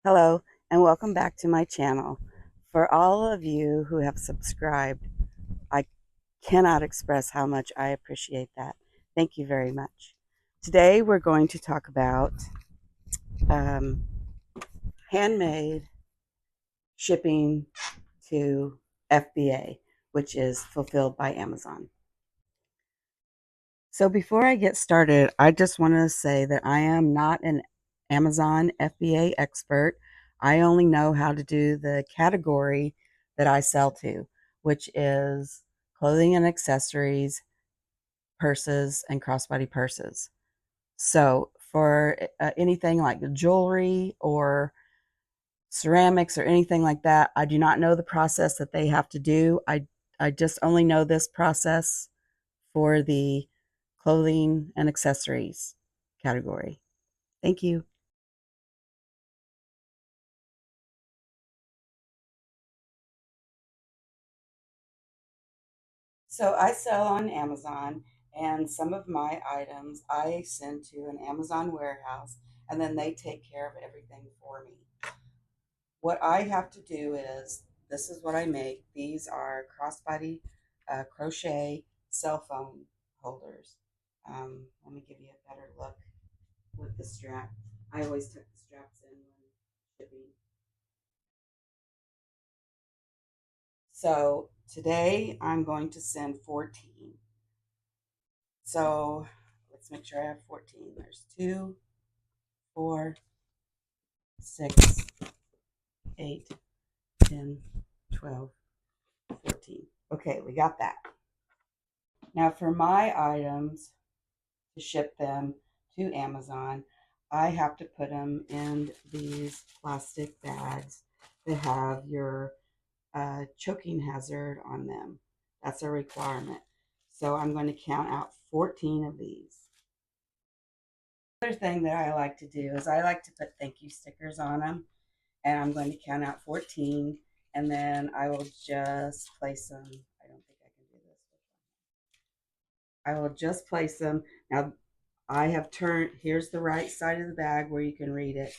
Hello, and welcome back to my channel. For all of you who have subscribed, I cannot express how much I appreciate that. Thank you very much. Today we're going to talk about um, handmade shipping to FBA, which is fulfilled by Amazon. So before I get started, I just want to say that I am not an Amazon FBA expert. I only know how to do the category that I sell to, which is clothing and accessories, purses, and crossbody purses. So for anything like jewelry or ceramics or anything like that, I do not know the process that they have to do. I just only know this process for the clothing and accessories category. Thank you. So I sell on Amazon, and some of my items I send to an Amazon warehouse, and then they take care of everything for me. What I have to do is this is what I make. These are crossbody crochet cell phone holders. Let me give you a better look with the strap. I always tuck the straps in when shipping. So today I'm going to send 14. So let's make sure I have 14. There's 2, 4, 6, 8, 10, 12, 14. Okay, we got that. Now for my items to ship them to Amazon, I have to put them in these plastic bags that have your choking hazard on them. That's a requirement. So I'm going to count out 14 of these. Other thing that I like to do is I like to put thank you stickers on them, and I'm going to count out 14, and then I will just place them. I don't think I can do this. I will just place them. Now I have turned, here's the right side of the bag where you can read it.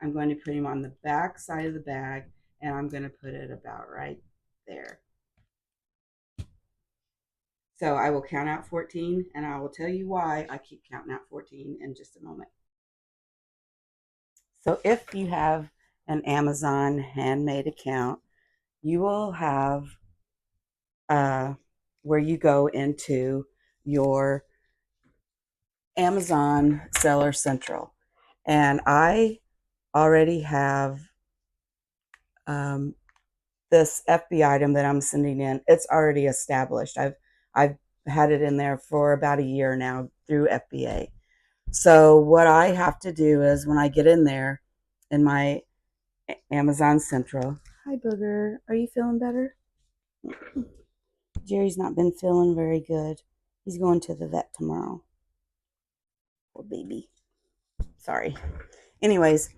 I'm going to put them on the back side of the bag, and I'm going to put it about right there. So I will count out 14, and I will tell you why I keep counting out 14 in just a moment. So if you have an Amazon Handmade account, you will have uh, where you go into your Amazon Seller Central. And I already have um, this FB item that I'm sending in. It's already established. I've had it in there for about a year now through FBA. So what I have to do is when I get in there in my Amazon Central, hi Booger, are you feeling better? Jerry's not been feeling very good. He's going to the vet tomorrow. Poor baby. Sorry. Anyways,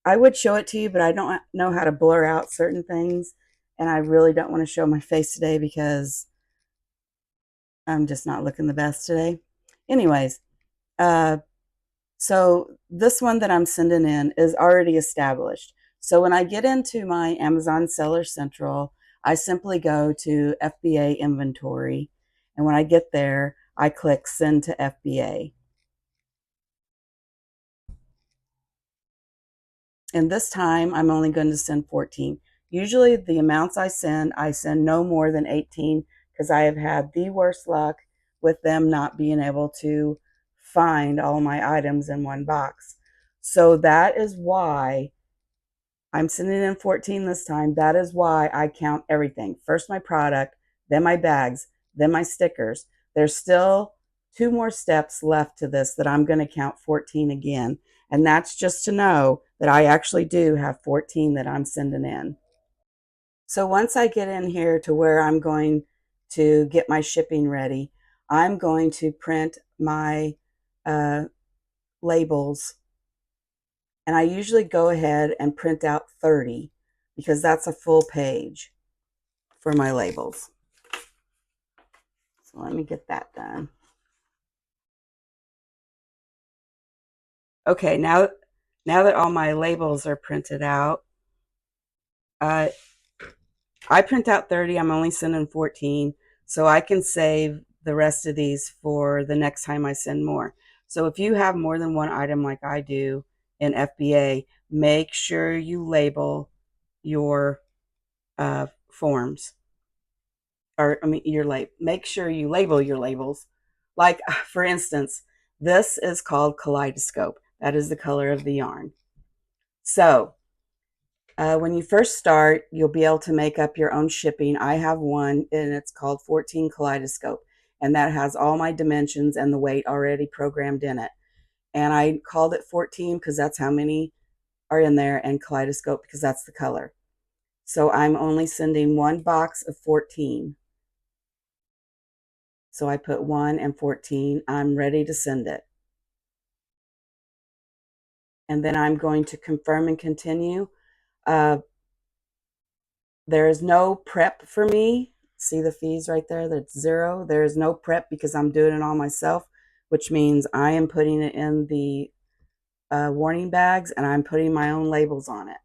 I would show it to you, but I don't know how to blur out certain things. And I really don't want to show my face today because I'm just not looking the best today. Anyways, uh, so this one that I'm sending in is already established. So when I get into my Amazon Seller Central, I simply go to FBA inventory. And when I get there, I click send to FBA. And this time I'm only going to send 14. Usually the amounts I send no more than 18 because I have had the worst luck with them not being able to find all my items in one box. So that is why I'm sending in 14 this time. That is why I count everything. First my product, then my bags, then my stickers. There's still 2 more steps left to this that I'm going to count 14 again. And that's just to know that I actually do have 14 that I'm sending in. So once I get in here to where I'm going to get my shipping ready, I'm going to print my labels. And I usually go ahead and print out 30 because that's a full page for my labels. So let me get that done. Okay, now Now that all my labels are printed out, uh, I print out 30. I'm only sending 14, so I can save the rest of these for the next time I send more. So if you have more than one item like I do in FBA, make sure you label your forms. Or I mean make sure you label your labels. Like for instance, this is called Kaleidoscope. That is the color of the yarn. So when you first start, you'll be able to make up your own shipping. I have one and it's called 14 Kaleidoscope, and that has all my dimensions and the weight already programmed in it. And I called it 14 because that's how many are in there, and Kaleidoscope because that's the color. So I'm only sending one box of 14. So I put 1 and 14. I'm ready to send it. And then I'm going to confirm and continue. Uh, there is no prep for me. See the fees right there? That's 0. There is no prep because I'm doing it all myself, which means I am putting it in the warning bags and I'm putting my own labels on it.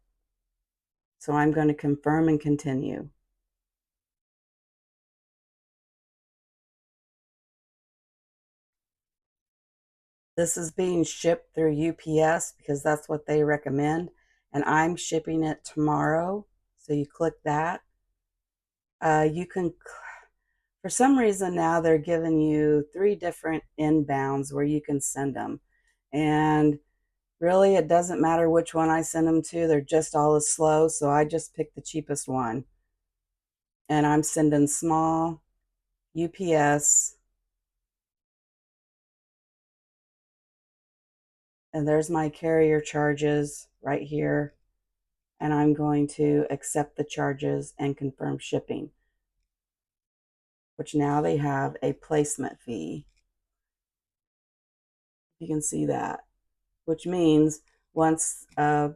So I'm going to confirm and continue. This is being shipped through UPS because that's what they recommend. And I'm shipping it tomorrow. So you click that. You can, for some reason now they're giving you 3 different inbounds where you can send them. And really it doesn't matter which one I send them to. They're just all as slow. So I just picked the cheapest one. And I'm sending small UPS. And there's my carrier charges right here. And I'm going to accept the charges and confirm shipping, which now they have a placement fee. You can see that, which means once the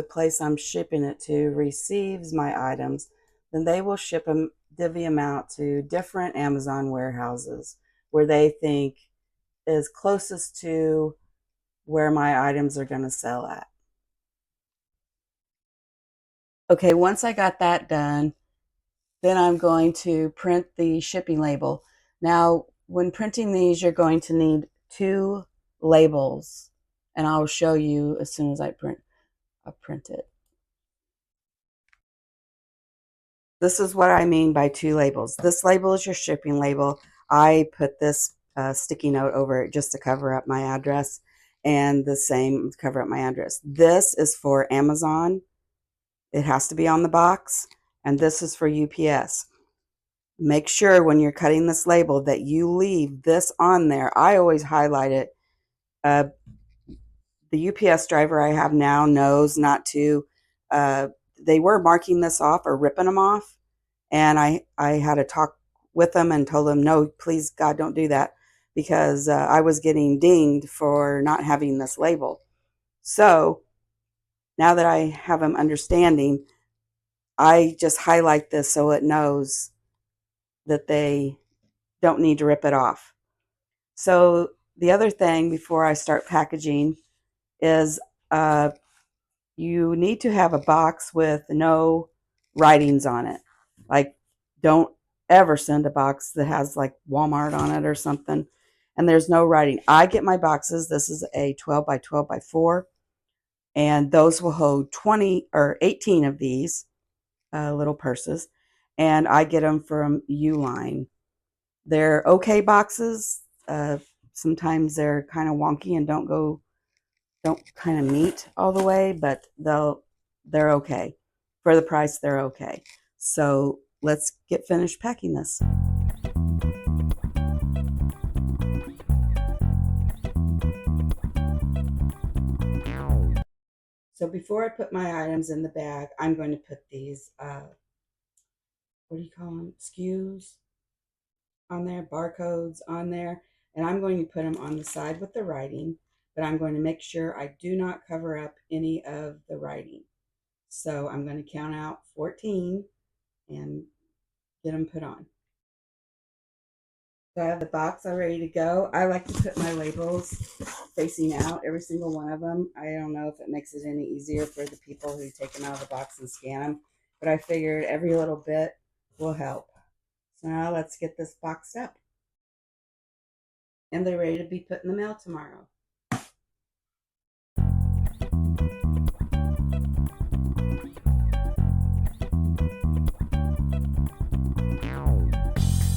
place I'm shipping it to receives my items, then they will ship them, divvy them out to different Amazon warehouses where they think is closest to where my items are going to sell at. Okay, once I got that done, then I'm going to print the shipping label. Now, when printing these, you're going to need 2 labels, and I'll show you as soon as I print it. This is what I mean by 2 labels. This label is your shipping label. I put this sticky note over it just to cover up my address, and the same to cover up my address. This is for Amazon. It has to be on the box, and this is for UPS. Make sure when you're cutting this label that you leave this on there. I always highlight it. Uh, the UPS driver I have now knows not to. They were marking this off or ripping them off, and I had to talk with them and told them, no, please, God, don't do that, because I was getting dinged for not having this label. So now that I have them understanding, I just highlight this so it knows that they don't need to rip it off. So the other thing before I start packaging is you need to have a box with no writings on it. Like, don't ever send a box that has like Walmart on it or something and there's no writing. I get my boxes. This is a 12 by 12 by 4, and those will hold 20 or 18 of these little purses, and I get them from Uline. They're okay boxes. Sometimes they're kind of wonky and don't kind of meet all the way, but they're okay. For the price, they're okay. So let's get finished packing this. So before I put my items in the bag, I'm going to put these, what do you call them? SKUs on there, barcodes on there, and I'm going to put them on the side with the writing, but I'm going to make sure I do not cover up any of the writing. So I'm going to count out 14 and get them put on. So I have the box all ready to go. I like to put my labels facing out, every single one of them. I don't know if it makes it any easier for the people who take them out of the box and scan them, but I figured every little bit will help. So now let's get this boxed up. And they're ready to be put in the mail tomorrow.